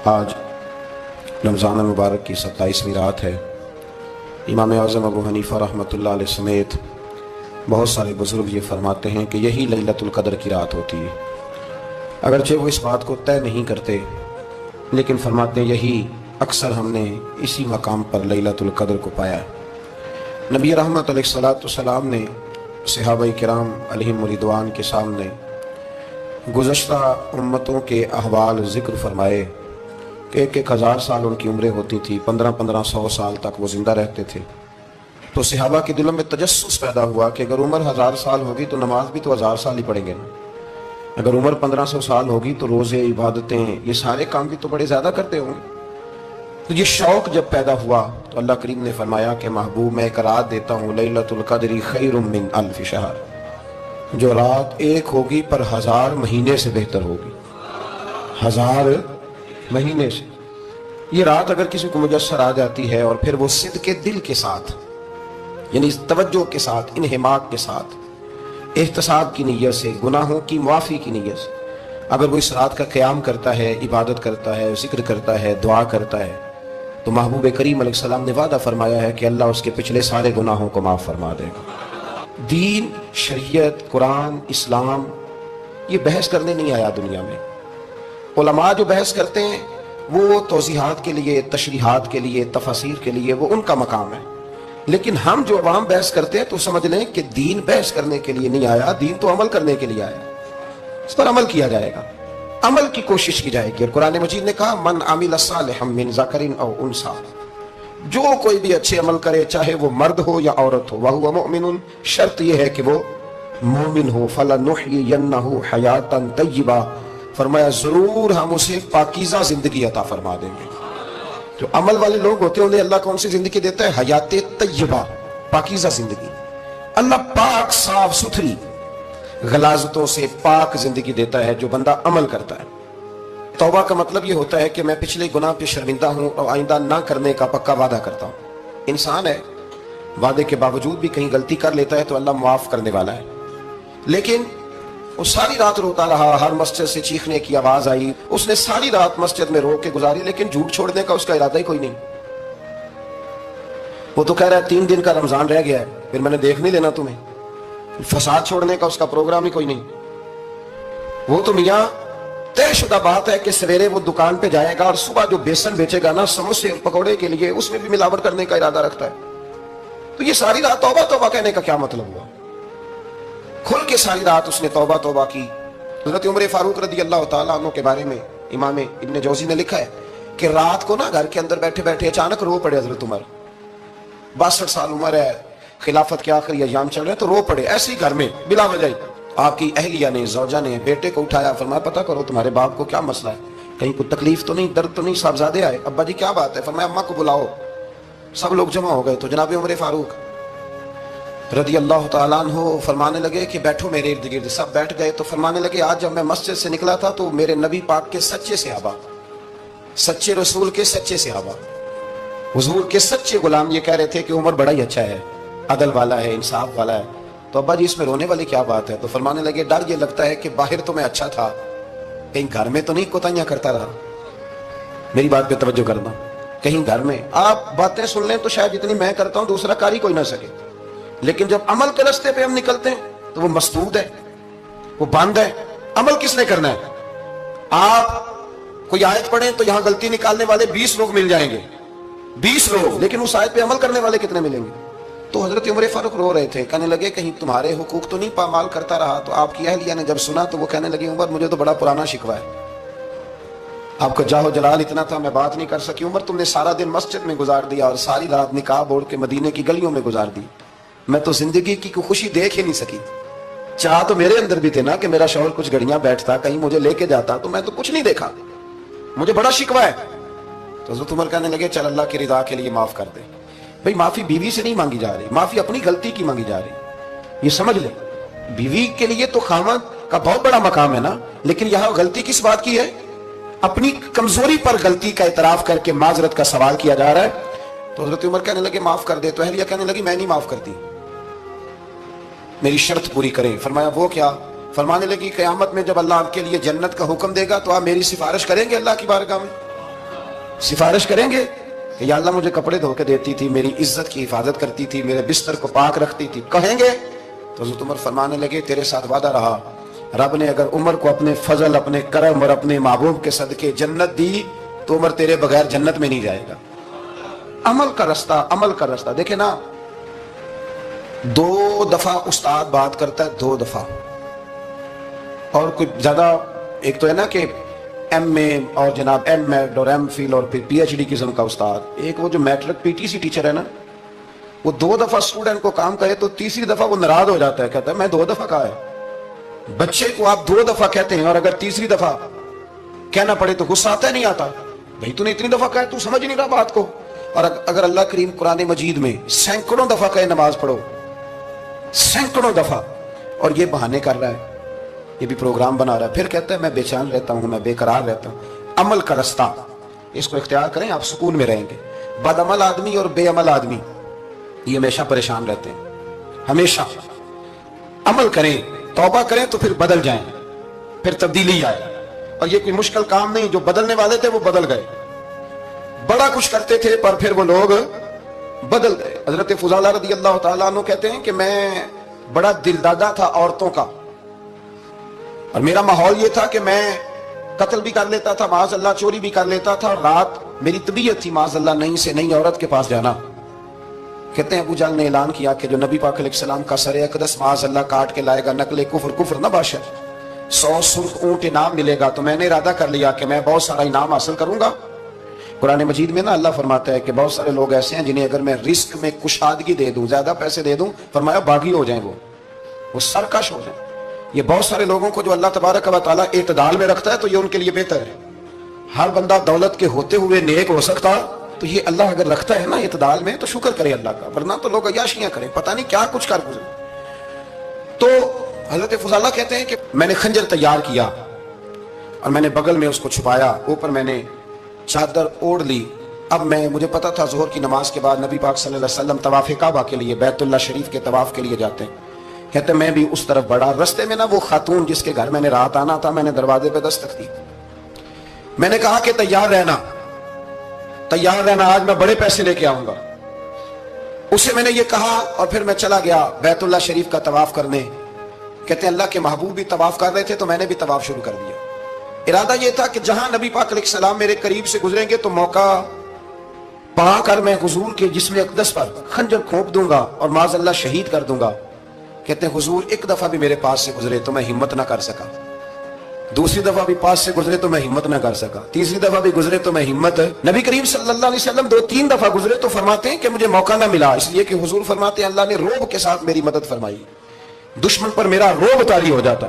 آج رمضان المبارک کی 27ویں رات ہے۔ امام اعظم ابو حنیفہ رحمۃ اللہ علیہ سمیت بہت سارے بزرگ یہ فرماتے ہیں کہ یہی لیلۃ القدر کی رات ہوتی ہے، اگرچہ وہ اس بات کو طے نہیں کرتے، لیکن فرماتے ہیں یہی اکثر ہم نے اسی مقام پر لیلۃ القدر کو پایا ہے۔ نبی رحمت علیہ السلام نے صحابہ کرام علیہم رضوان کے سامنے گزشتہ امتوں کے احوال ذکر فرمائے کہ 1000 سال ان کی عمریں ہوتی تھی، 1500 سال تک وہ زندہ رہتے تھے۔ تو صحابہ کے دلوں میں تجسس پیدا ہوا کہ اگر عمر 1000 سال ہوگی تو نماز بھی تو 1000 سال ہی پڑھیں گے نا، اگر عمر 1500 سال ہوگی تو روزے، عبادتیں، یہ سارے کام بھی تو بڑے زیادہ کرتے ہوں گے۔ تو یہ شوق جب پیدا ہوا تو اللہ کریم نے فرمایا کہ محبوب میں ایک رات دیتا ہوں، لیلۃ القدر خیر من الف شہر، جو رات ایک ہوگی پر 1000 مہینے سے بہتر ہوگی، 1000 مہینے سے۔ یہ رات اگر کسی کو میسر آ جاتی ہے اور پھر وہ صدق دل کے ساتھ، یعنی توجہ کے ساتھ، انہماک کے ساتھ، احتساب کی نیت سے، گناہوں کی معافی کی نیت سے اگر وہ اس رات کا قیام کرتا ہے، عبادت کرتا ہے، ذکر کرتا ہے، دعا کرتا ہے، تو محبوب کریم علیہ السلام نے وعدہ فرمایا ہے کہ اللہ اس کے پچھلے سارے گناہوں کو معاف فرما دے گا۔ دین، شریعت، قرآن، اسلام یہ بحث کرنے نہیں آیا دنیا میں۔ علماء جو بحث کرتے ہیں وہ توضیحات کے لیے، تشریحات کے لیے، تفاسیر کے لیے، وہ ان کا مقام ہے، لیکن ہم جو عوام بحث کرتے ہیں تو سمجھ لیں کہ دین بحث کرنے کے لیے نہیں آیا، دین تو عمل کرنے کے لیے آیا، اس پر عمل کیا جائے گا، عمل کی کوشش کی جائے گی۔ اور قرآن مجید نے کہا من عمل صالحا من ذکر او انثی، جو کوئی بھی اچھے عمل کرے چاہے وہ مرد ہو یا عورت ہو، وہو مؤمن، شرط یہ ہے کہ وہ مومن ہو، فلنحیینہ حیاتا طیبہ، فرمایا ضرور ہم اسے پاکیزہ زندگی عطا فرما دیں گے۔ جو عمل والے لوگ ہوتے ہیں انہیں اللہ کون سی زندگی دیتا ہے؟ حیات طیبہ، پاکیزہ زندگی۔ اللہ پاک، صاف ستھری، غلاظتوں سے پاک زندگی دیتا ہے جو بندہ عمل کرتا ہے۔ توبہ کا مطلب یہ ہوتا ہے کہ میں پچھلے گناہ پہ شرمندہ ہوں اور آئندہ نہ کرنے کا پکا وعدہ کرتا ہوں۔ انسان ہے، وعدے کے باوجود بھی کہیں غلطی کر لیتا ہے تو اللہ معاف کرنے والا ہے، لیکن وہ ساری رات روتا رہا، ہر مسجد سے چیخنے کی آواز آئی، اس نے ساری رات مسجد میں رو کے گزاری، لیکن جھوٹ چھوڑنے کا اس کا ارادہ ہی کوئی نہیں۔ وہ تو کہہ رہا ہے 3 دن کا رمضان رہ گیا ہے، پھر میں نے دیکھ نہیں لینا تمہیں۔ فساد چھوڑنے کا اس کا پروگرام ہی کوئی نہیں۔ وہ تو میاں طے شدہ بات ہے کہ سویرے وہ دکان پہ جائے گا اور صبح جو بیسن بیچے گا نا سموسے پکوڑے کے لیے، اس میں بھی ملاوٹ کرنے کا ارادہ رکھتا ہے۔ تو یہ ساری رات توبہ توبہ کہنے کا کیا مطلب ہوا؟ کھل کے ساری رات اس نے توبہ توبہ کی۔ حضرت عمر فاروق رضی اللہ تعالیٰ عنہ کے بارے میں امام ابن جوزی نے لکھا ہے کہ رات کو نا گھر کے اندر بیٹھے بیٹھے اچانک رو پڑے حضرت عمر، 62 سال عمر ہے، خلافت کے آخری ایام چل رہے ہیں، تو رو پڑے ایسے ہی گھر میں بلا وجہ۔ آپ کی اہلیہ نے، زوجہ نے بیٹے کو اٹھایا، فرمایا پتہ کرو تمہارے باپ کو کیا مسئلہ ہے، کہیں کوئی تکلیف تو نہیں، درد تو نہیں، صاحبزادے آئے، ابا جی کیا بات ہے؟ فرمایا اماں کو بلاؤ۔ سب لوگ جمع ہو گئے تو جناب عمر فاروق رضی اللہ تعالیٰ عنہ فرمانے لگے کہ بیٹھو میرے ارد گرد۔ سب بیٹھ گئے تو فرمانے لگے آج جب میں مسجد سے نکلا تھا تو میرے نبی پاک کے سچے صحابہ، سچے رسول کے سچے صحابہ، حضور کے سچے غلام یہ کہہ رہے تھے کہ عمر بڑا ہی اچھا ہے، عدل والا ہے، انصاف والا ہے۔ تو ابا جی اس میں رونے والی کیا بات ہے؟ تو فرمانے لگے ڈر یہ لگتا ہے کہ باہر تو میں اچھا تھا، کہیں گھر میں تو نہیں کوتاہیاں کرتا رہا۔ میری بات پہ توجہ کرنا، کہیں گھر میں آپ باتیں سن لیں تو شاید جتنی میں کرتا ہوں دوسرا کاری کوئی نہ سکے، لیکن جب عمل کے راستے پہ ہم نکلتے ہیں تو وہ مسدود ہے، وہ بند ہے۔ عمل کس نے کرنا ہے؟ آپ کوئی آیت پڑھیں تو یہاں غلطی نکالنے والے 20 لوگ مل جائیں گے، 20 لوگ، لیکن اس آیت پہ عمل کرنے والے کتنے ملیں گے؟ تو حضرت عمر فاروق رو رہے تھے، کہنے لگے کہیں تمہارے حقوق تو نہیں پامال کرتا رہا؟ تو آپ کی اہلیہ نے جب سنا تو وہ کہنے لگی عمر مجھے تو بڑا پرانا شکوہ ہے، آپ کا جاہ و جلال اتنا تھا میں بات نہیں کر سکی۔ عمر تم نے سارا دن مسجد میں گزار دیا اور ساری رات نقاب اوڑھ کے مدینے کی گلیوں میں گزار دی، میں تو زندگی کی کوئی خوشی دیکھ ہی نہیں سکی۔ چاہ تو میرے اندر بھی تھے نا کہ میرا شوہر کچھ گھڑیاں بیٹھتا، کہیں مجھے لے کے جاتا، تو میں تو کچھ نہیں دیکھا، مجھے بڑا شکوہ ہے۔ تو حضرت عمر کہنے لگے چل اللہ کی رضا کے لیے معاف کر دے۔ بھئی معافی بیوی سے نہیں مانگی جا رہی، معافی اپنی غلطی کی مانگی جا رہی، یہ سمجھ لیں۔ بیوی کے لیے تو خاوند کا بہت بڑا مقام ہے نا، لیکن یہاں غلطی کس بات کی ہے؟ اپنی کمزوری پر غلطی کا اعتراف کر کے معذرت کا سوال کیا جا رہا ہے۔ تو حضرت عمر کہنے لگے معاف کر دے، تو اہلیہ کہنے لگی میں نہیں معاف کرتی، میری شرط پوری کریں۔ فرمایا وہ کیا؟ فرمانے لگی قیامت میں جب اللہ آپ کے لیے جنت کا حکم دے گا تو آپ میری سفارش کریں گے اللہ کی بارگاہ میں؟ سفارش کریں گے کہ یا اللہ مجھے کپڑے دھو کے دیتی تھی، میری عزت کی حفاظت کرتی تھی، میرے بستر کو پاک رکھتی تھی، کہیں گے؟ تو حضرت عمر فرمانے لگے تیرے ساتھ وعدہ رہا، رب نے اگر عمر کو اپنے فضل، اپنے کرم اور اپنے محبوب کے صدقے جنت دی تو عمر تیرے بغیر جنت میں نہیں جائے گا۔ عمل کا رستہ، عمل کا رستہ۔ دیکھیں نا، 2 دفعہ استاد بات کرتا ہے، 2 دفعہ، اور کچھ زیادہ، ایک تو ہے نا کہ ایم اے اور جناب ایم ایڈ اور ایم فل اور پھر پی ایچ ڈی قسم کا استاد، ایک وہ جو matric P T C teacher ہے نا، وہ 2 دفعہ اسٹوڈنٹ کو کام کرے تو تیسری دفعہ وہ ناراض ہو جاتا ہے، کہتا ہے میں 2 دفعہ کہا ہے۔ بچے کو آپ 2 دفعہ کہتے ہیں اور اگر تیسری دفعہ کہنا پڑے تو غصہ آتا ہے نہیں آتا؟ بھائی تو نے اتنی دفعہ کہا، تو سمجھ نہیں رہا بات کو۔ اور اگر اللہ کریم قرآن مجید میں سینکڑوں دفعہ کہے نماز پڑھو، سینکڑوں دفعہ، اور یہ بہانے کر رہا ہے، یہ بھی پروگرام بنا رہا ہے، پھر کہتا ہے میں بے چین رہتا ہوں، میں بے قرار رہتا ہوں۔ عمل کا رستہ، اس کو اختیار کریں، آپ سکون میں رہیں گے۔ بد عمل آدمی اور بے عمل آدمی یہ ہمیشہ پریشان رہتے ہیں، ہمیشہ۔ عمل کریں، توبہ کریں تو پھر بدل جائیں، پھر تبدیلی آئے۔ اور یہ کوئی مشکل کام نہیں، جو بدلنے والے تھے وہ بدل گئے، بڑا کچھ کرتے تھے پر پھر وہ لوگ بدل گئے۔ حضرت فضالہ رضی اللہ تعالیٰ عنہ کہتے ہیں کہ میں بڑا دلدادہ تھا عورتوں کا، اور میرا ماحول یہ تھا کہ میں قتل بھی کر لیتا تھا، معاذ اللہ چوری بھی کر لیتا تھا، اور رات میری طبیعت تھی معاذ اللہ نہیں سے نئی عورت کے پاس جانا۔ کہتے ہیں ابو جہل نے اعلان کیا کہ جو نبی پاک علیہ السلام کا سر اقدس معاذ اللہ کاٹ کے لائے گا، نقل کفر، کفر نہ باشد، 100 سرخ اونٹ انعام ملے گا۔ تو میں نے ارادہ کر لیا کہ میں بہت سارا انعام حاصل کروں گا۔ قرآن مجید میں نا اللہ فرماتا ہے کہ بہت سارے لوگ ایسے ہیں جنہیں اگر میں رزق میں کشادگی دے دوں، زیادہ پیسے دے دوں، فرمایا باغی ہو جائیں، وہ سرکش ہو جائیں۔ یہ بہت سارے لوگوں کو جو اللہ تبارک و تعالیٰ اعتدال میں رکھتا ہے تو یہ ان کے لیے بہتر ہے۔ ہر بندہ دولت کے ہوتے ہوئے نیک ہو سکتا، تو یہ اللہ اگر رکھتا ہے نا اعتدال میں تو شکر کرے اللہ کا، ورنہ تو لوگ عیاشیاں کریں، پتہ نہیں کیا کچھ کر گزرے۔ تو حضرت فضالہ کہتے ہیں کہ میں نے خنجر تیار کیا اور میں نے بغل میں اس کو چھپایا، اوپر میں نے چادر اوڑھ لی۔ اب مجھے پتا تھا ظہر کی نماز کے بعد نبی پاک صلی اللہ علیہ وسلم طواف کعبہ کے لیے، بیت اللہ شریف کے طواف کے لیے جاتے ہیں۔ کہتے میں بھی اس طرف بڑھا، رستے میں نا وہ خاتون جس کے گھر میں نے رات آنا تھا، میں نے دروازے پہ دستک دی، میں نے کہا کہ تیار رہنا، تیار رہنا، آج میں بڑے پیسے لے کے آؤں گا۔ اسے میں نے یہ کہا اور پھر میں چلا گیا بیت اللہ شریف کا طواف کرنے۔ کہتے ہیں اللہ کے محبوب بھی طواف کر رہے تھے تو میں نے بھی طواف شروع کر دیا۔ ارادہ یہ تھا کہ جہاں نبی پاک علیہ السلام میرے قریب سے گزریں گے تو موقع پا کر میں حضور کے جسم اقدس پر خنجر کھونپ دوں گا اور معاذ اللہ شہید کر دوں گا۔ کہتے ہیں حضور ایک دفعہ بھی میرے پاس سے گزرے تو میں ہمت نہ کر سکا، دوسری دفعہ بھی پاس سے گزرے تو میں ہمت نہ کر سکا، تیسری دفعہ بھی گزرے تو میں ہمت، نبی کریم صلی اللہ علیہ وسلم 2-3 دفعہ گزرے تو فرماتے ہیں کہ مجھے موقع نہ ملا، اس لیے کہ حضور فرماتے ہیں اللہ نے روب کے ساتھ میری مدد فرمائی، دشمن پر میرا روب طاری ہو جاتا۔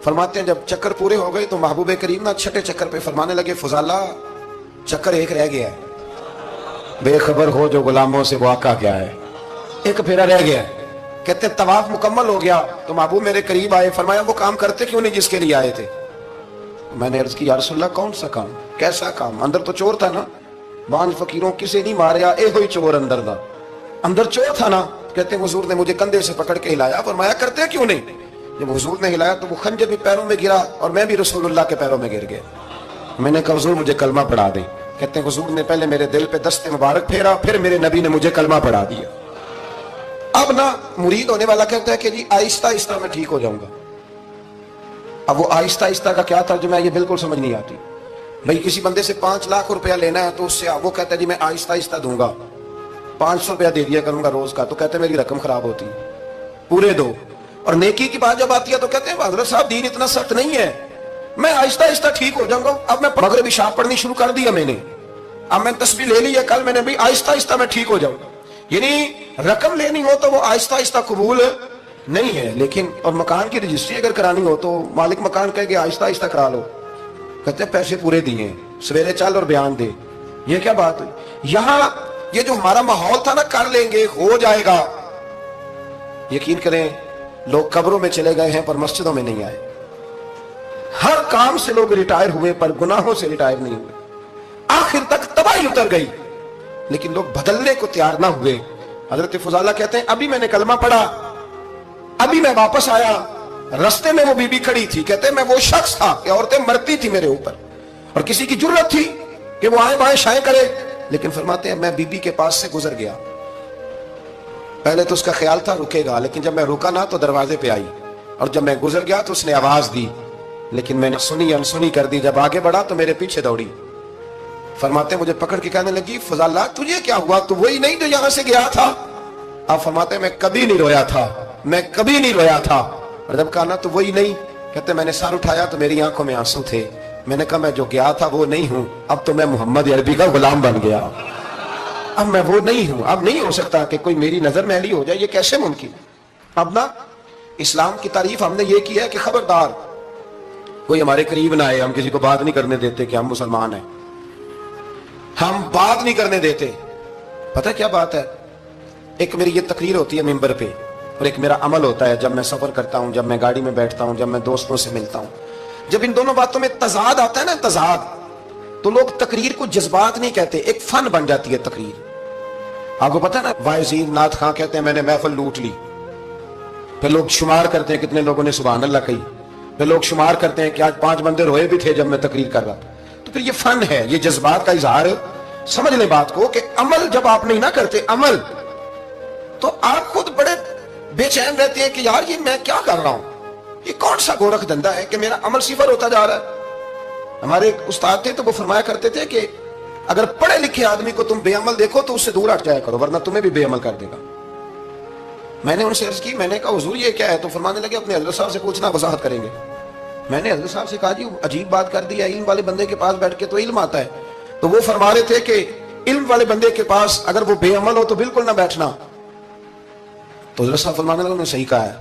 فرماتے ہیں جب چکر پورے ہو گئے تو محبوب کریم نہ چھٹے چکر پہ فرمانے لگے فضالہ چکر ایک رہ گیا ہے، بے خبر ہو جو غلاموں سے واقع کیا ہے، ایک پھیرا رہ گیا ہے۔ کہتے ہیں طواف مکمل ہو گیا تو محبوب میرے قریب آئے، فرمایا وہ کام کرتے کیوں نہیں جس کے لیے آئے تھے؟ میں نے عرض کی یا رسول اللہ کون سا کام، کیسا کام؟ اندر تو چور تھا نا، بانج فقیروں کسے نہیں ماریا، اے ہوئی چور اندر دا، اندر چور تھا نا۔ کہتے ہیں حضور نے مجھے کندھے سے پکڑ کے ہلایا، فرمایا کرتے کیوں نہیں؟ جب حضور نے ہلایا تو وہ خنجر بھی پیروں میں گرا اور میں بھی رسول اللہ کے پیروں میں گر گیا۔ میں نے کہا حضور مجھے کلمہ پڑھا دیں۔ کہتے ہیں حضور نے پہلے میرے دل پہ دست مبارک پھیرا، پھر میرے نبی نے مجھے کلمہ پڑھا دیا۔ اب نا مرید ہونے والا کہتا ہے کہ جی آہستہ آہستہ میں ٹھیک ہو جاؤں گا۔ اب وہ آہستہ آہستہ کا کیا ترجمہ ہے یہ بالکل سمجھ نہیں آتی۔ بھئی کسی بندے سے 5 لاکھ روپیہ لینا ہے تو اس سے وہ کہتا ہے جی میں آہستہ آہستہ دوں گا، 500 روپیہ دے دیا کروں گا روز کا، تو کہتے ہیں میری رقم خراب ہوتی، پورے دو۔ اور نیکی کی بات جب آتی ہے تو کہتے ہیں حضرت صاحب دین اتنا سخت نہیں ہے، میں آہستہ آہستہ ٹھیک ہو جاؤں گا۔ اب میں مغرب عشاء پڑھنی شروع کر دیا میں نے، اب میں تسبیح لے لی ہے کل میں نے، بھی آہستہ آہستہ میں ٹھیک ہو جاؤں گا۔ یعنی رقم لینی ہو تو وہ آہستہ آہستہ قبول نہیں ہے، لیکن اور مکان کی رجسٹری اگر کرانی ہو تو مالک مکان کہے کہ آہستہ آہستہ کرا لو، کہتے ہیں پیسے پورے دیے، سویرے چل اور بیان دے۔ یہ کیا بات ہے؟ یہاں یہ جو ہمارا ماحول تھا نا کر لیں گے ہو جائے گا، یقین کریں لوگ قبروں میں چلے گئے ہیں پر مسجدوں میں نہیں آئے، ہر کام سے لوگ ریٹائر ہوئے پر گناہوں سے ریٹائر نہیں ہوئے، آخر تک تباہی اتر گئی لیکن لوگ بدلنے کو تیار نہ ہوئے۔ حضرت فضالہ کہتے ہیں ابھی میں نے کلمہ پڑھا، ابھی میں واپس آیا، رستے میں وہ بی بی کھڑی تھی، کہتے ہیں میں وہ شخص تھا کہ عورتیں مرتی تھی میرے اوپر اور کسی کی جرت تھی کہ وہ آئے بائیں شائیں کرے، لیکن فرماتے ہیں میں بی بی کے پاس سے گزر گیا، پہلے تو اس کا خیال تھا رکے گا، لیکن جب میں رکا نہ تو دروازے پہ آئی، اور جب میں گزر گیا تو اس نے آواز دی، لیکن میں نے سنی انسنی کر دی، جب آگے بڑھا تو میرے پیچھے دوڑی۔ فرماتے ہیں مجھے پکڑ کے کہنے لگی فضالہ تجھے کیا ہوا، تو وہی نہیں جو یہاں سے گیا تھا؟ آپ فرماتے ہیں میں کبھی نہیں رویا تھا، میں کبھی نہیں رویا تھا، اور جب کہا نا تو وہی نہیں، کہتے میں نے سر اٹھایا تو میری آنکھوں میں آنسو تھے، میں نے کہا میں جو گیا تھا وہ نہیں ہوں، اب تو میں محمد عربی کا غلام بن گیا، اب میں وہ نہیں ہوں، اب نہیں ہو سکتا کہ کوئی میری نظر میلی ہو جائے، یہ کیسے ممکن؟ اب نا اسلام کی تعریف ہم نے یہ کی ہے کہ خبردار کوئی ہمارے قریب نہ آئے، ہم کسی کو بات نہیں کرنے دیتے کہ ہم مسلمان ہیں، ہم بات نہیں کرنے دیتے۔ پتہ کیا بات ہے، ایک میری یہ تقریر ہوتی ہے ممبر پہ، اور ایک میرا عمل ہوتا ہے جب میں سفر کرتا ہوں، جب میں گاڑی میں بیٹھتا ہوں، جب میں دوستوں سے ملتا ہوں، جب ان دونوں باتوں میں تضاد آتا ہے نا، تضاد، تو لوگ تقریر کو جذبات نہیں کہتے، ایک فن بن جاتی ہے تقریر۔ آپ کو پتہ ہے نا واعظین نعت خواں کہتے ہیں میں نے محفل لوٹ لی، پھر لوگ شمار کرتے ہیں کتنے لوگوں نے سبحان اللہ کہی، پھر لوگ شمار کرتے ہیں کہ آج 5 بندے روئے بھی تھے جب میں تقریر کر رہا، تو پھر یہ فن ہے، یہ جذبات کا اظہار۔ سمجھ لیں بات کو کہ عمل جب آپ نہیں نہ کرتے عمل، تو آپ خود بڑے بے چین رہتے ہیں کہ یار یہ میں کیا کر رہا ہوں، یہ کون سا گورکھ دھندا ہے کہ میرا عمل صفر ہوتا جا رہا ہے۔ ہمارے ایک استاد تھے تو وہ فرمایا کرتے تھے کہ اگر پڑھے لکھے آدمی کو تم بے عمل دیکھو تو اس سے دور ہٹ جایا کرو، ورنہ تمہیں بھی بے عمل کر دے گا۔ میں نے ان سے عرض کی، میں نے کہا حضور یہ کیا ہے؟ تو فرمانے لگے اپنے حضرت صاحب سے پوچھنا، وضاحت کریں گے۔ میں نے حضرت صاحب سے کہا جی عجیب بات کر دی ہے، علم والے بندے کے پاس بیٹھ کے تو علم آتا ہے، تو وہ فرما رہے تھے کہ علم والے بندے کے پاس اگر وہ بے عمل ہو تو بالکل نہ بیٹھنا، تو حضرت صاحب فرمانے لگے انہوں نے صحیح کہا ہے۔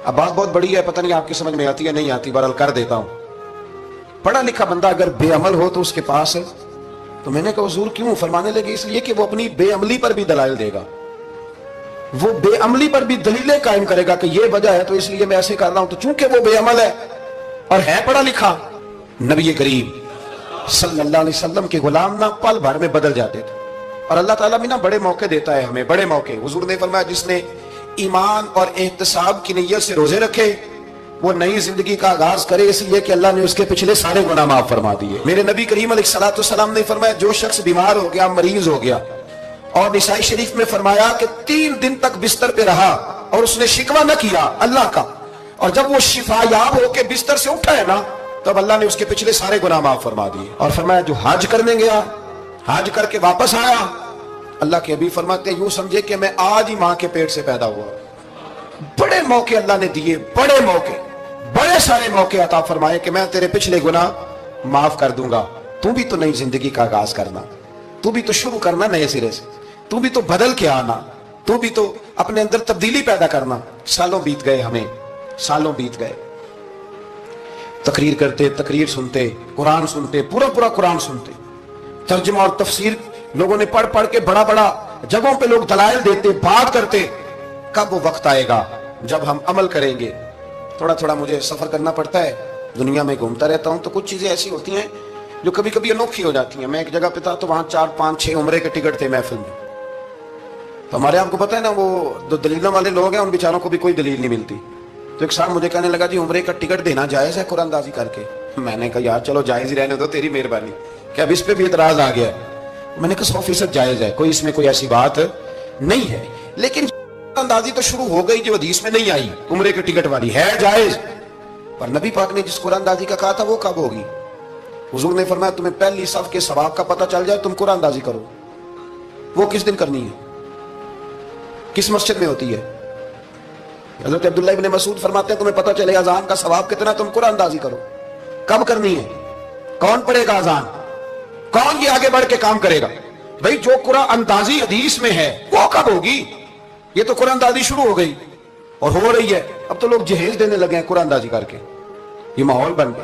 اب بات بہت بڑی ہے، پتہ نہیں آپ کی سمجھ میں آتی ہے نہیں آتی، بہرحال کر دیتا ہوں۔ پڑھا لکھا بندہ اگر بے عمل ہو تو اس کے پاس ہے، تو میں نے کہا حضور کیوں؟ فرمانے لگے اس لیے کہ وہ اپنی بے عملی پر بھی دلائل دے گا، وہ بے عملی پر بھی دلیلیں قائم کرے گا کہ یہ وجہ ہے تو اس لیے میں ایسے کر رہا ہوں، تو چونکہ وہ بے عمل ہے اور ہے پڑھا لکھا، نبی کریم صلی اللہ علیہ وسلم کے غلام نہ پل بھر میں بدل جاتے تھے۔ اور اللہ تعالیٰ بھی نہ بڑے موقع دیتا ہے ہمیں، بڑے موقع۔ حضور نے فرمایا جس نے ایمان اور احتساب کی نیت سے روزے رکھے وہ نئی زندگی کا آغاز کرے، اس لیے کہ اللہ نے اس کے پچھلے سارے گناہ معاف فرما دیے۔ میرے نبی کریم علیہ الصلوۃ والسلام نے فرمایا جو شخص بیمار ہو گیا، مریض ہو گیا، اور نسائی شریف میں فرمایا کہ 3 دن تک بستر پہ رہا اور اس نے شکوہ نہ کیا اللہ کا، اور جب وہ شفا یاب ہو کے بستر سے اٹھا ہے نا، تب اللہ نے اس کے پچھلے سارے گناہ معاف فرما دیے۔ اور فرمایا جو حج کرنے گیا، حج کر کے واپس آیا، اللہ کے حبیب فرماتے ہیں یوں سمجھے کہ میں آج ہی ماں کے پیٹ سے پیدا ہوا۔ بڑے موقع اللہ نے دیے، بڑے موقع، بڑے سارے موقع عطا فرمائے کہ میں تیرے پچھلے گناہ معاف کر دوں گا، تو بھی تو نئی زندگی کا آغاز کرنا، تو بھی تو شروع کرنا نئے سرے سے، تو بھی تو بدل کے آنا، تو بھی تو اپنے اندر تبدیلی پیدا کرنا۔ سالوں بیت گئے، ہمیں سالوں بیت گئے، تقریر کرتے، تقریر سنتے، قرآن سنتے، پورا پورا قرآن سنتے، ترجمہ اور تفسیر لوگوں نے پڑھ پڑھ کے بڑا بڑا جگہوں پہ لوگ دلائل دیتے، بات کرتے۔ کب وہ وقت آئے گا جب ہم عمل کریں گے؟ تھوڑا تھوڑا مجھے سفر کرنا پڑتا ہے، دنیا میں گھومتا رہتا ہوں، تو کچھ چیزیں ایسی ہوتی ہیں جو کبھی کبھی انوکھی ہو جاتی ہیں۔ میں ایک جگہ پہ تھا تو وہاں 4 5 6 عمرے کے ٹکٹ تھے محفل میں، تو ہمارے آپ کو پتہ ہے نا وہ جو دلیلوں والے لوگ ہیں ان بیچاروں کو بھی کوئی دلیل نہیں ملتی، تو ایک صاحب مجھے کہنے لگا جی عمرے کا ٹکٹ دینا جائز ہے قرآن اندازی کر کے؟ میں نے کہا یار چلو جائز ہی رہنے دو، تیری مہربانی، کہ اب اس پہ بھی اعتراض آ گیا ہے۔ میں نے کہا 100% جائز ہے، کوئی اس میں کوئی ایسی بات نہیں ہے، لیکن اندازی تو شروع ہو گئی جو حدیث میں نہیں آئی، عمرے کے ٹکٹ والی ہے جائز، پر نبی پاک نے جس قرآن اندازی کا کہا تھا وہ کب ہوگی؟ حضور نے فرمایا تمہیں پہلی صف کے ثواب کا پتہ چل جائے تم قرآن اندازی کرو، وہ کس دن کرنی ہے، کس مسجد میں ہوتی ہے؟ حضرت عبداللہ ابن مسعود فرماتے ہیں تمہیں پتہ چلے اذان کا ثواب کتنا، تم قرآن اندازی کرو۔ کب کرنی ہے؟ کون پڑھے گا اذان؟ کون یہ آگے بڑھ کے کام کرے گا؟ بھئی جو قرآن اندازی حدیث میں ہے وہ کب ہوگی؟ یہ تو قرآن اندازی شروع ہو گئی اور ہو رہی ہے، اب تو لوگ جہیز دینے لگے ہیں قرآن اندازی کر کے، یہ ماحول بن گیا۔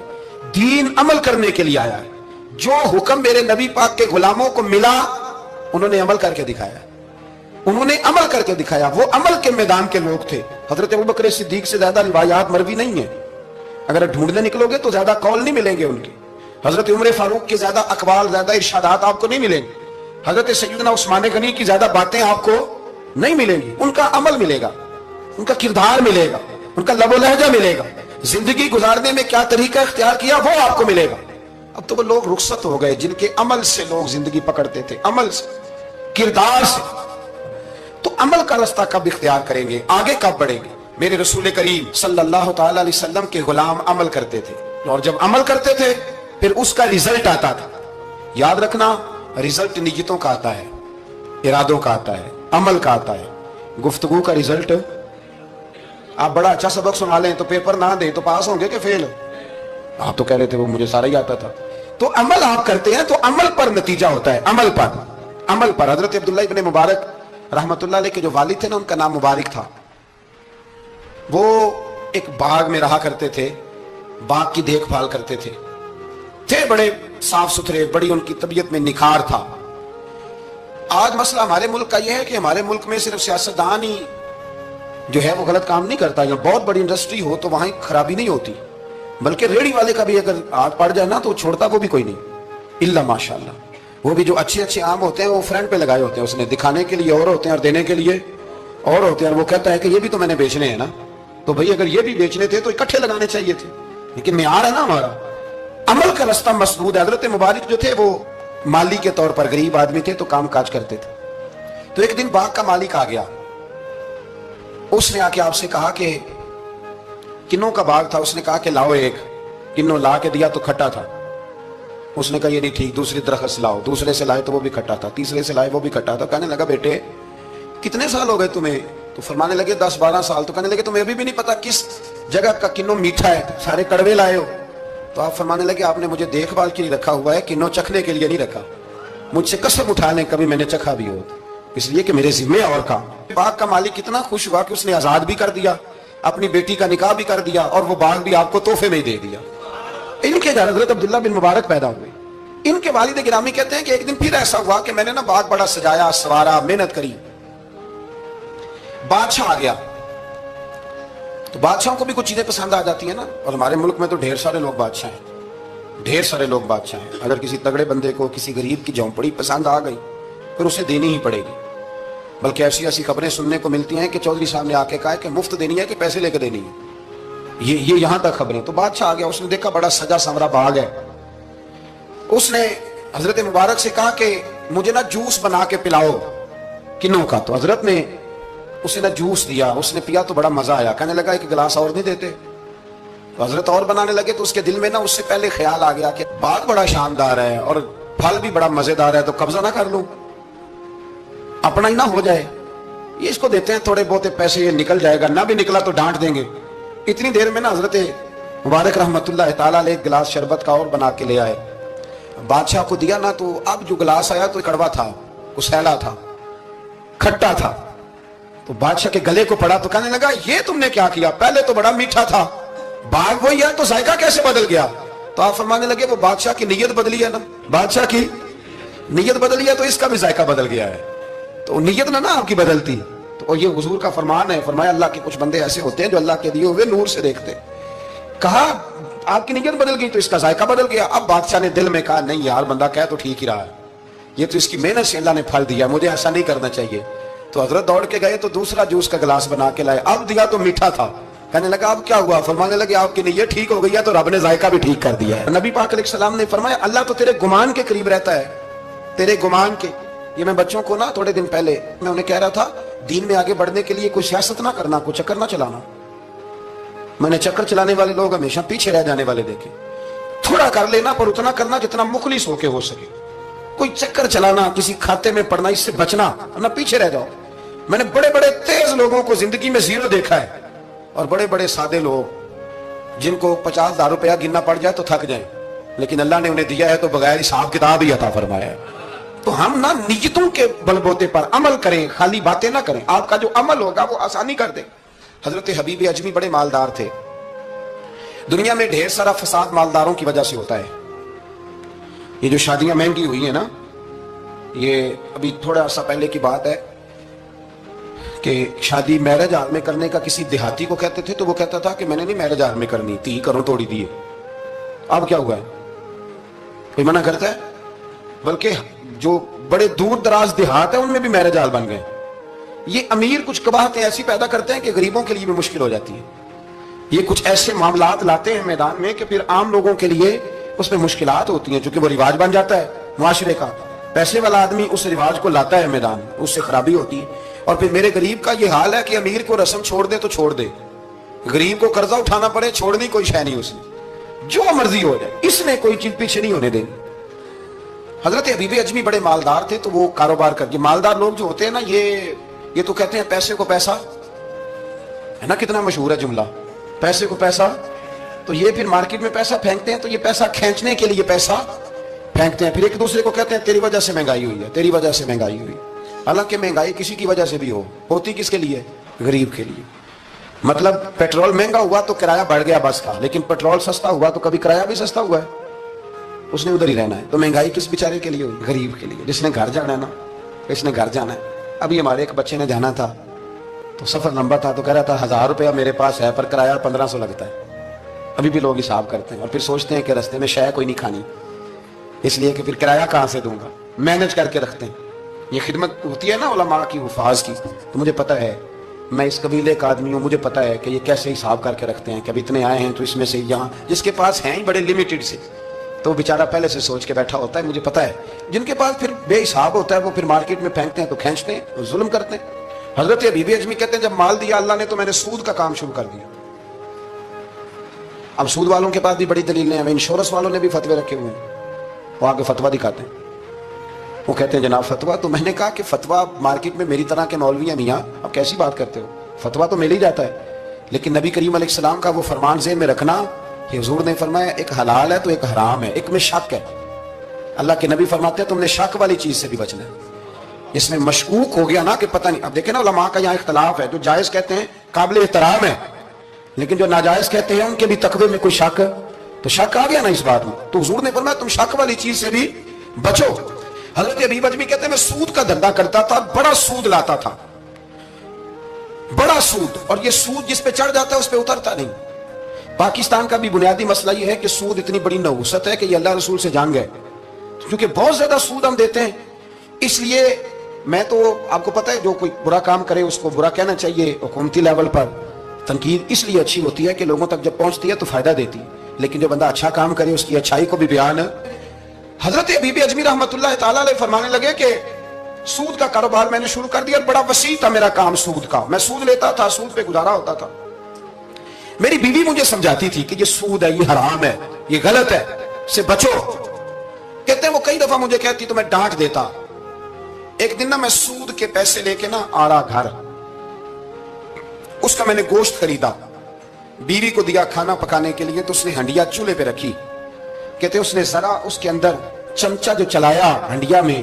دین عمل کرنے کے لیے آیا ہے، جو حکم میرے نبی پاک کے غلاموں کو ملا انہوں نے عمل کر کے دکھایا، انہوں نے عمل کر کے دکھایا، وہ عمل کے میدان کے لوگ تھے۔ حضرت ابوبکر صدیق سے زیادہ روایات مروی نہیں ہیں، اگر ڈھونڈنے نکلو گے تو زیادہ قول نہیں ملیں گے ان کے۔ حضرت عمر فاروق کے زیادہ اقوال، زیادہ ارشادات آپ کو نہیں ملیں گے۔ حضرت سیدنا عثمان غنی کی زیادہ باتیں آپ کو نہیں ملیں گی، ان کا عمل ملے گا، ان کا کردار ملے گا، ان کا لب و لہجہ ملے گا، زندگی گزارنے میں کیا طریقہ اختیار کیا وہ آپ کو ملے گا۔ اب تو وہ لوگ رخصت ہو گئے جن کے عمل سے لوگ زندگی پکڑتے تھے، عمل سے، کردار سے۔ تو عمل کا راستہ کب اختیار کریں گے؟ آگے کب بڑھیں گے؟ میرے رسول کریم صلی اللہ تعالی علیہ وسلم کے غلام عمل کرتے تھے، اور جب عمل کرتے تھے پھر اس کا ریزلٹ آتا تھا۔ یاد رکھنا، ریزلٹ نیتوں کا آتا ہے، ارادوں کا آتا ہے، عمل کا آتا ہے۔ گفتگو کا ریزلٹ، آپ بڑا اچھا سبق سنا لیں تو پیپر نہ دیں تو پاس ہوں گے کہ فیل؟ آپ تو کہہ رہے تھے وہ مجھے سارا ہی آتا تھا۔ تو عمل آپ کرتے ہیں تو عمل پر نتیجہ ہوتا ہے، عمل پر، عمل پر۔ حضرت عبداللہ ابن مبارک رحمت اللہ علیہ کے جو والد تھے نا، ان کا نام مبارک تھا۔ وہ ایک باغ میں رہا کرتے تھے، باغ کی دیکھ بھال کرتے تھے بڑے صاف ستھرے، بڑی ان کی طبیعت میں نکھار تھا۔ آج مسئلہ ہمارے ملک کا یہ ہے کہ ہمارے ملک میں صرف سیاستدان ہی جو ہے وہ غلط کام نہیں کرتا، یا بہت بڑی انڈسٹری ہو تو وہاں خرابی نہیں ہوتی، بلکہ ریڑھی والے کا بھی اگر ہاتھ پڑ جائے نا تو چھوڑتا وہ بھی کوئی نہیں، الا ماشاءاللہ۔ وہ بھی جو اچھے اچھے آم ہوتے ہیں وہ فرنٹ پہ لگائے ہوتے ہیں، اس نے دکھانے کے لیے اور ہوتے ہیں اور دینے کے لیے اور ہوتے ہیں، اور وہ کہتا ہے کہ یہ بھی تو میں نے بیچنے ہیں نا، تو بھئی اگر یہ بھی بیچنے تھے تو اکٹھے لگانے چاہیے تھے، لیکن معیار ہے نا ہمارا، عمل کا راستہ مسدود ہے۔ حضرت مبارک جو تھے وہ مالی کے طور پر غریب آدمی تھے تو کام کاج کرتے تھے۔ تو ایک دن باغ کا مالک آ گیا، اس نے آ کے آپ سے کہا کہ کنوں کا باغ تھا، اس نے کہا کہ لاؤ ایک، کنوں لا کے دیا تو کھٹا تھا، اس نے کہا یہ نہیں ٹھیک، دوسری درخت سے لاؤ، دوسرے سے لائے تو وہ بھی کھٹا تھا، تیسرے سے لائے وہ بھی کھٹا تھا۔ کہنے لگا بیٹے کتنے سال ہو گئے تمہیں؟ تو فرمانے لگے 10-12 سال۔ تو کہنے لگے تمہیں ابھی بھی نہیں پتا کس جگہ کا کنوں میٹھا ہے، سارے کڑوے لائے ہو؟ تو آپ فرمانے لگے آپ نے مجھے دیکھ بھال کے لیے رکھا ہوا ہے، کنوں چکھنے کے لیے نہیں رکھا، مجھ سے قسم اٹھا لیں کبھی میں نے چکھا بھی ہو، اس لیے کہ میرے ذمہ اور کام۔ باغ کا مالک کتنا خوش ہوا کہ اس نے آزاد بھی کر دیا، اپنی بیٹی کا نکاح بھی کر دیا، اور وہ باغ بھی آپ کو تحفے میں ہی دے دیا۔ ان کے گھر حضرت عبداللہ بن مبارک پیدا ہوئے۔ ان کے والد گرامی کہتے ہیں کہ ایک دن پھر ایسا ہوا کہ میں نے نا باغ بڑا سجایا، سوارا، محنت کری، بادشاہ آ گیا۔ تو بادشاہوں کو بھی کچھ چیزیں پسند آ جاتی ہیں نا، اور ہمارے ملک میں تو ڈھیر سارے لوگ بادشاہ ہیں، ڈھیر سارے لوگ بادشاہ ہیں۔ اگر کسی تگڑے بندے کو کسی غریب کی جھونپڑی پسند آ گئی پھر اسے دینی ہی پڑے گی، بلکہ ایسی ایسی خبریں سننے کو ملتی ہیں کہ چودھری صاحب نے آ کے کہا کہ مفت دینی ہے کہ پیسے لے کے دینی ہے، یہ یہاں تک خبریں۔ تو بادشاہ آ گیا، اس نے دیکھا بڑا سجا سنورا باغ ہے، اس نے حضرت مبارک سے کہا کہ مجھے نا جوس بنا کے پلاؤ کنوں کا۔ تو حضرت نے اسے نا جوس دیا، اس نے پیا تو بڑا مزہ آیا، کہنے لگا ایک گلاس اور نہیں دیتے؟ تو حضرت اور بنانے لگے، تو اس کے دل میں نا اس سے پہلے خیال آ گیا کہ باغ بڑا شاندار ہے اور پھل بھی بڑا مزیدار ہے، تو قبضہ نہ کر لوں، اپنا ہی نہ ہو جائے، یہ اس کو دیتے ہیں تھوڑے بہت پیسے، یہ نکل جائے گا، نہ بھی نکلا تو ڈانٹ دیں گے۔ اتنی دیر میں نا حضرت مبارک رحمت اللہ تعالیٰ علیہ ایک گلاس شربت کا اور بنا کے لے آئے، بادشاہ کو دیا نا، تو اب جو گلاس آیا تو کڑوا تھا، کسیلا تھا، کھٹا تھا۔ تو بادشاہ کے گلے کو پڑا تو کہنے لگا یہ تم نے کیا کیا؟ پہلے تو بڑا میٹھا تھا، باغ وہی ہے تو ذائقہ کیسے بدل گیا؟ تو آپ فرمانے لگے وہ بادشاہ کی نیت بدلی ہے نا، بادشاہ کی نیت بدلی ہے تو اس کا بھی ذائقہ بدل گیا ہے، تو نیت نہ آپ کی بدلتی۔ تو یہ حضور کا فرمان ہے، فرمایا اللہ کے کچھ بندے ایسے ہوتے ہیں جو اللہ کے دیے ہوئے نور سے دیکھتے۔ کہا آپ کی نیت بدل گئی تو اس کا ذائقہ بدل گیا۔ اب بادشاہ نے دل میں کہا نہیں یار بندہ کہہ تو ٹھیک ہی رہا ہے، یہ تو اس کی محنت سے اللہ نے پھل دیا، مجھے ایسا نہیں کرنا چاہیے۔ تو حضرت دوڑ کے گئے تو دوسرا جوس کا گلاس بنا کے لائے، اب دیا تو میٹھا تھا، کہنے لگا اب کیا ہوا؟ فرمانے لگے آپ کی نیت ٹھیک ہو گئی ہے تو رب نے ذائقہ بھی ٹھیک کر دیا ہے۔ نبی پاک علیہ السلام نے فرمایا اللہ تو تیرے گمان کے قریب رہتا ہے، تیرے گمان کے۔ یہ میں بچوں کو نا تھوڑے دن پہلے میں انہیں کہہ رہا تھا دین میں آگے بڑھنے کے لیے کوئی سیاست نہ کرنا، کوئی چکر نہ چلانا۔ میں نے چکر چلانے والے لوگ ہمیشہ پیچھے رہ جانے والے دیکھے۔ تھوڑا کر لینا پر اتنا کرنا جتنا مخلص ہو کے ہو سکے، کوئی چکر چلانا، کسی کھاتے میں پڑنا، اس سے بچنا، ورنہ پیچھے رہ جاؤ۔ میں نے بڑے بڑے تیز لوگوں کو زندگی میں زیرو دیکھا ہے، اور بڑے بڑے سادے لوگ جن کو 50,000 روپیہ گننا پڑ جائے تو تھک جائیں، لیکن اللہ نے انہیں دیا ہے تو بغیر حساب کتاب ہی عطا فرمایا ہے۔ تو ہم نا نیتوں کے بلبوتے پر عمل کریں، خالی باتیں نہ کریں، آپ کا جو عمل ہوگا وہ آسانی کر دے۔ حضرت حبیب اجمی بڑے مالدار تھے، دنیا میں ڈھیر سارا فساد مالداروں کی وجہ سے ہوتا ہے۔ یہ جو شادیاں مہنگی ہوئی ہیں نا، یہ ابھی تھوڑا سا پہلے کی بات ہے کہ شادی میرج ہال میں کرنے کا کسی دیہاتی کو کہتے تھے تو وہ کہتا تھا کہ میں نے نہیں میرج ہال میں کرنی، 30 کروڑ توڑی دیے۔ اب کیا ہوا ہے؟ کوئی منع کرتا ہے؟ بلکہ جو بڑے دور دراز دیہات ہیں ان میں بھی میرج ہال بن گئے۔ یہ امیر کچھ قباحتیں ایسی پیدا کرتے ہیں کہ غریبوں کے لیے بھی مشکل ہو جاتی ہے۔ یہ کچھ ایسے معاملات لاتے ہیں میدان میں کہ پھر عام لوگوں کے لیے اس میں مشکلات ہوتی ہیں چونکہ وہ رواج بن جاتا ہے معاشرے کا. پیسے والا آدمی اس رواج کو لاتا ہے میدان, اس سے خرابی ہوتی ہے. اور پھر میرے غریب کا یہ حال ہے کہ امیر کو رسم چھوڑ دے تو چھوڑ دے, غریب کو قرضہ اٹھانا پڑے, چھوڑنی کوئی شے نہیں, اس نے جو مرضی ہو جائے, اس نے کوئی چیز پیچھے نہیں ہونے دینی. حضرت حبیب اجمی بڑے مالدار تھے تو وہ کاروبار کر, یہ مالدار لوگ جو ہوتے ہیں نا یہ تو کہتے ہیں پیسے کو پیسہ ہے نا, کتنا مشہور ہے جملہ, پیسے کو پیسہ. تو یہ پھر مارکیٹ میں پیسہ پھینکتے ہیں تو یہ پیسہ کھینچنے کے لیے پیسہ پھینکتے ہیں, پھر ایک دوسرے کو کہتے ہیں تیری وجہ سے مہنگائی ہوئی ہے, تیری وجہ سے مہنگائی ہوئی. حالانکہ مہنگائی کسی کی وجہ سے بھی ہوتی کس کے لیے, غریب کے لیے. مطلب پیٹرول مہنگا ہوا تو کرایہ بڑھ گیا بس کا, لیکن پیٹرول سستا ہوا تو کبھی کرایہ بھی سستا ہوا ہے, اس نے ادھر ہی رہنا ہے. تو مہنگائی کس بیچارے کے لیے ہوئی, غریب کے لیے, جس نے گھر جانا ہے نا, اس نے گھر جانا ہے. ابھی ہمارے ایک بچے نے جانا تھا تو سفر لمبا تھا تو کہہ رہا تھا 1000 روپیہ میرے پاس ہے پر کرایہ 1500 لگتا ہے. ابھی بھی لوگ حساب کرتے ہیں اور پھر سوچتے ہیں کہ رستے میں شے کوئی نہیں کھانی, اس لیے کہ پھر کرایہ کہاں سے دوں گا, مینج کر کے رکھتے ہیں. یہ خدمت ہوتی ہے نا علماء کی, حفاظ کی. تو مجھے پتہ ہے, میں اس قبیلے کا آدمی ہوں, مجھے پتہ ہے کہ یہ کیسے حساب کر کے رکھتے ہیں کہ اب اتنے آئے ہیں تو اس میں سے یہاں, جس کے پاس ہیں ہی بڑے لمیٹڈ سے تو بیچارہ پہلے سے سوچ کے بیٹھا ہوتا ہے. مجھے پتہ ہے جن کے پاس پھر بے حساب ہوتا ہے وہ پھر مارکیٹ میں پھینکتے ہیں تو کھینچتے ہیں اور ظلم کرتے ہیں. حضرت حبیب اجمی کہتے ہیں جب مال دیا اللہ نے تو میں نے سود کا کام شروع کر دیا. اب سود والوں کے پاس بھی بڑی دلیلیں ہیں, انشورنس والوں نے بھی فتوے رکھے ہوئے ہیں, وہ آگے فتوا دکھاتے ہیں, وہ کہتے ہیں جناب فتوا. تو میں نے کہا کہ فتوا مارکیٹ میں میری طرح کے مولوی ہیں میاں, اب کیسی بات کرتے ہو, فتوا تو مل ہی جاتا ہے, لیکن نبی کریم علیہ السلام کا وہ فرمان ذہن میں رکھنا کہ حضور نے فرمایا ایک حلال ہے تو ایک حرام ہے, ایک میں شک ہے. اللہ کے نبی فرماتے ہیں تم نے شک والی چیز سے بھی بچنا ہے. اس میں مشکوک ہو گیا نا کہ پتہ نہیں, اب دیکھیں نا علماء کا یہاں اختلاف ہے, جو جائز کہتے ہیں قابل احترام ہے, لیکن جو ناجائز کہتے ہیں ان کے بھی تقوی میں کوئی شک, تو شک آ گیا نا اس بات میں. تو حضور نے فرمایا تم شک والی چیز سے بھی بچو. حضرت حبیب اجمی کہتے ہیں میں سود کا دھندا کرتا تھا, بڑا سود لاتا تھا, بڑا سود, اور یہ سود جس پہ چڑھ جاتا ہے اس پہ اترتا نہیں. پاکستان کا بھی بنیادی مسئلہ یہ ہے کہ سود اتنی بڑی نحوست ہے کہ یہ اللہ رسول سے جان گئے, کیونکہ بہت زیادہ سود ہم دیتے ہیں. اس لیے میں تو آپ کو پتہ ہے جو کوئی برا کام کرے اس کو برا کہنا چاہیے. حکومتی لیول پر تنقید اس لیے اچھی ہوتی ہے کہ لوگوں تک جب پہنچتی ہے تو فائدہ دیتی, لیکن جو بندہ اچھا کام کرے اس کی اچھائی کو بھی بیان. حضرت حبیب اجمی رحمۃ اللہ تعالیٰ علیہ فرمانے لگے کہ سود کا کاروبار میں نے شروع کر دیا, بڑا وسیع تھا میرا کام سود کا, میں سود لیتا تھا, سود پہ گزارا ہوتا تھا. میری بیوی مجھے سمجھاتی تھی کہ یہ سود ہے, یہ حرام ہے, یہ غلط ہے, سے بچو. کہتے ہیں وہ کئی دفعہ مجھے کہتی تو میں ڈانٹ دیتا. ایک دن نا میں سود کے پیسے لے کے نا آ رہا گھر, اس کا میں نے گوشت خریدا, بیوی کو دیا کھانا پکانے کے لیے, تو اس نے ہنڈیا چولہے پہ رکھی. کہتے ہیں اس نے ذرا اس کے اندر چمچہ جو چلایا ہنڈیا میں,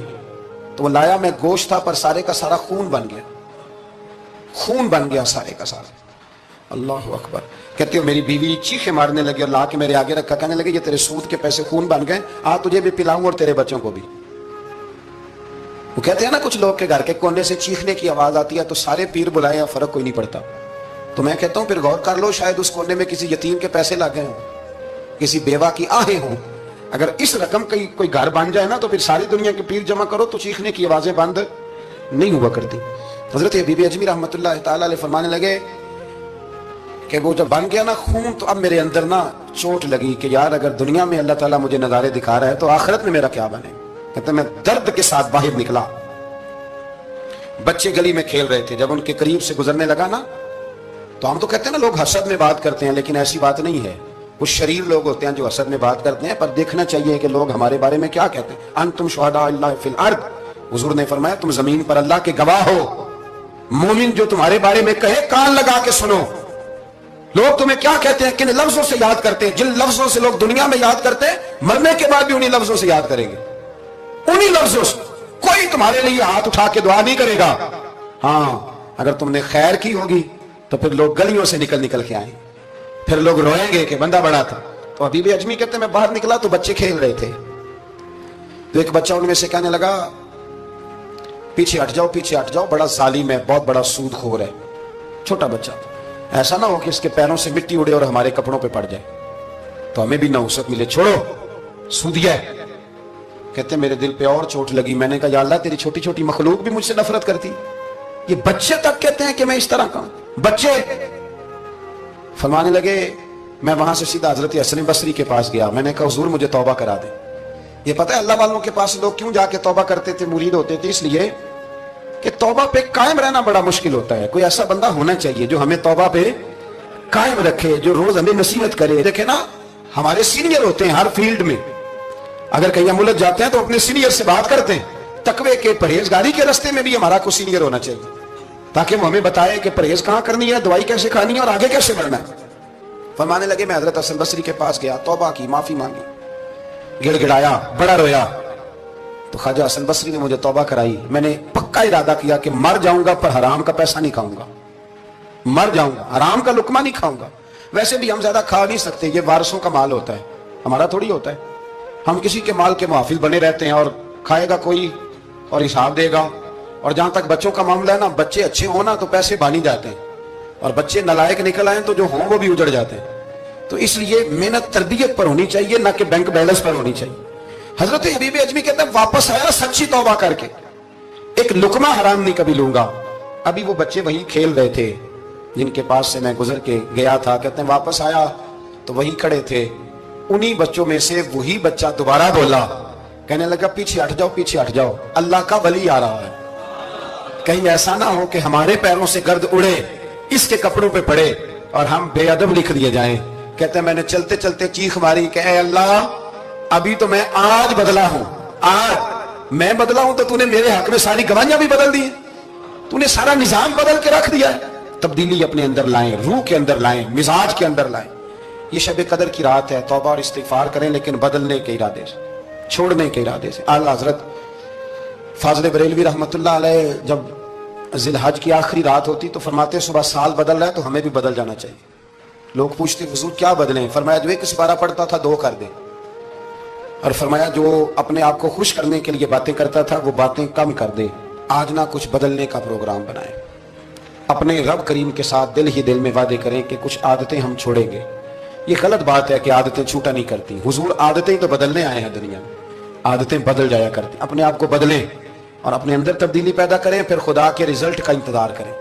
تو وہ لایا میں گوشت تھا پر سارے کا سارا خون بن گیا, خون بن گیا سارے کا سارا. اللہ اکبر. کہتے ہو میری بیوی چیخیں مارنے لگی اور لا کے میرے آگے رکھا, کہنے لگے یہ تیرے سود کے پیسے خون بن گئے, آ تجھے بھی پلاؤں اور تیرے بچوں کو بھی. وہ کہتے ہیں نا کچھ لوگ کے گھر کے کونے سے چیخنے کی آواز آتی ہے تو سارے پیر بلائے, فرق کوئی نہیں پڑتا. تو میں کہتا ہوں پھر غور کر لو, شاید اس کونے میں کسی یتیم کے پیسے لگ گئے ہوں, کسی بیوہ کی آہیں ہوں. اگر اس رقم کی کوئی گھر بن جائے نا تو پھر ساری دنیا کے پیر جمع کرو تو چیخنے کی آوازیں بند نہیں ہوا کرتی. حضرت حبیب اجمی رحمۃ اللہ تعالیٰ علیہ فرمانے لگے کہ وہ جب بن گیا نا خون, تو اب میرے اندر نا چوٹ لگی کہ یار اگر دنیا میں اللہ تعالیٰ مجھے نظارے دکھا رہا ہے تو آخرت میں میرا کیا بنے. کہتے میں درد کے ساتھ باہر نکلا. بچے گلی میں کھیل رہے تھے, جب ان کے قریب سے گزرنے لگا نا, تو ہم تو کہتے ہیں نا لوگ حسد میں بات کرتے ہیں, لیکن ایسی بات نہیں ہے. کچھ شریر لوگ ہوتے ہیں جو حسد میں بات کرتے ہیں, پر دیکھنا چاہیے کہ لوگ ہمارے بارے میں کیا کہتے ہیں. انتم شہداء اللہ فی الارض, حضور نے فرمایا تم زمین پر اللہ کے گواہ ہو. مومن جو تمہارے بارے میں کہے کان لگا کے سنو. لوگ تمہیں کیا کہتے ہیں, کن لفظوں سے یاد کرتے ہیں. جن لفظوں سے لوگ دنیا میں یاد کرتے ہیں, مرنے کے بعد بھی انہی لفظوں سے یاد کریں گے, انہی لفظوں سے. کوئی تمہارے لیے ہاتھ اٹھا کے دعا نہیں کرے گا. ہاں اگر تم نے خیر کی ہوگی تو پھر لوگ گلیوں سے نکل کے آئیں, پھر لوگ روئیں گے کہ بندہ بڑا تھا. تو حبیب اجمی کہتے ہیں میں باہر نکلا تو بچے کھیل رہے تھے, تو ایک بچہ ان میں سے کہنے لگا پیچھے ہٹ جاؤ, پیچھے ہٹ جاؤ, بڑا ظالم ہے, بہت بڑا سود خور ہے. چھوٹا بچہ, ایسا نہ ہو کہ اس کے پیروں سے مٹی اڑے اور ہمارے کپڑوں پہ پڑ جائے تو ہمیں بھی نحوست ملے. چھوڑو, سودیا ہے. کہتے ہیں میرے دل پہ اور چوٹ لگی. میں نے کہا یا اللہ تیری چھوٹی چھوٹی مخلوق بھی مجھ سے نفرت کرتی. یہ بچے تک کہتے ہیں کہ میں اس طرح کا ہوں. بچے فرمانے لگے میں وہاں سے سیدھا حضرت حسن بصری کے پاس گیا. میں نے کہا حضور مجھے توبہ کرا دیں. یہ پتہ ہے اللہ والوں کے پاس لوگ کیوں جا کے توبہ کرتے تھے, مرید ہوتے تھے؟ اس لیے کہ توبہ پہ قائم رہنا بڑا مشکل ہوتا ہے. کوئی ایسا بندہ ہونا چاہیے جو ہمیں توبہ پہ قائم رکھے, جو روز ہمیں نصیحت کرے. دیکھیں نا, ہمارے سینئر ہوتے ہیں ہر فیلڈ میں. اگر کہیں ہم الجھ جاتے ہیں تو اپنے سینئر سے بات کرتے ہیں. تقوی کے, پرہیزگاری کے راستے میں بھی ہمارا کوئی سینئر ہونا چاہیے, تاکہ وہ ہمیں بتائے کہ پرہیز کہاں کرنی ہے, دوائی کیسے کھانی ہے, اور آگے کیسے بڑھنا ہے. فرمانے لگے میں حضرت حسن بصری کے پاس گیا, توبہ کی, معافی مانگی, گڑ گڑایا, بڑا رویا. تو خواجہ حسن بصری نے مجھے توبہ کرائی. میں نے پکا ارادہ کیا کہ مر جاؤں گا پر حرام کا پیسہ نہیں کھاؤں گا. مر جاؤں گا, حرام کا لقمہ نہیں کھاؤں گا. ویسے بھی ہم زیادہ کھا نہیں سکتے, یہ وارثوں کا مال ہوتا ہے, ہمارا تھوڑی ہوتا ہے. ہم کسی کے مال کے محافظ بنے رہتے ہیں, اور کھائے گا کوئی اور حساب دے گا. اور جہاں تک بچوں کا معاملہ ہے نا, بچے اچھے ہونا تو پیسے بانی جاتے ہیں, اور بچے نالائق نکل آئیں تو جو ہوں وہ بھی اجڑ جاتے ہیں. تو اس لیے محنت تربیت پر ہونی چاہیے, نہ کہ بینک بیلنس پر ہونی چاہیے. حضرت حبیب اجمی کہتے ہیں واپس آیا سچی توبہ کر کے, ایک لقمہ حرام نہیں کبھی لوں گا. ابھی وہ بچے وہیں کھیل رہے تھے جن کے پاس سے میں گزر کے گیا تھا. کہتے ہیں واپس آیا تو وہی کھڑے تھے. انہی بچوں میں سے وہی بچہ دوبارہ بولا, کہنے لگا پیچھے ہٹ جاؤ, پیچھے ہٹ جاؤ, اللہ کا ولی آ رہا ہے. کہیں ایسا نہ ہو کہ ہمارے پیروں سے گرد اڑے, اس کے کپڑوں پہ پڑے اور ہم بے ادب لکھ دیے جائیں. کہتے ہیں میں نے چلتے چلتے چیخ ماری کہ اے اللہ, ابھی تو میں آج بدلا ہوں, آج میں بدلا ہوں, تو تو نے میرے حق میں ساری گواہیاں بھی بدل دی ہیں, تو نے سارا نظام بدل کے رکھ دیا ہے. تبدیلی اپنے اندر لائیں, روح کے اندر لائیں, مزاج کے اندر لائیں. یہ شب قدر کی رات ہے, توبہ اور استغفار کریں, لیکن بدلنے کے ارادے سے, چھوڑنے کے ارادے سے. اعلیٰ حضرت فاضل بریلوی رحمت اللہ علیہ جب ذی الحج کی آخری رات ہوتی تو فرماتے صبح سال بدل رہا ہے تو ہمیں بھی بدل جانا چاہیے. لوگ پوچھتے حضور کیا بدلیں؟ فرمایا جو ایک سپارہ پڑھتا تھا 2 کر دیں, اور فرمایا جو اپنے آپ کو خوش کرنے کے لیے باتیں کرتا تھا وہ باتیں کم کر دے. آج نہ کچھ بدلنے کا پروگرام بنائیں, اپنے رب کریم کے ساتھ دل ہی دل میں وعدے کریں کہ کچھ عادتیں ہم چھوڑیں گے. یہ غلط بات ہے کہ عادتیں چھوٹا نہیں کرتی. حضور عادتیں تو بدلنے آئے ہیں دنیا میں, عادتیں بدل جایا کرتی. اپنے آپ کو بدلیں اور اپنے اندر تبدیلی پیدا کریں, پھر خدا کے رزلٹ کا انتظار کریں.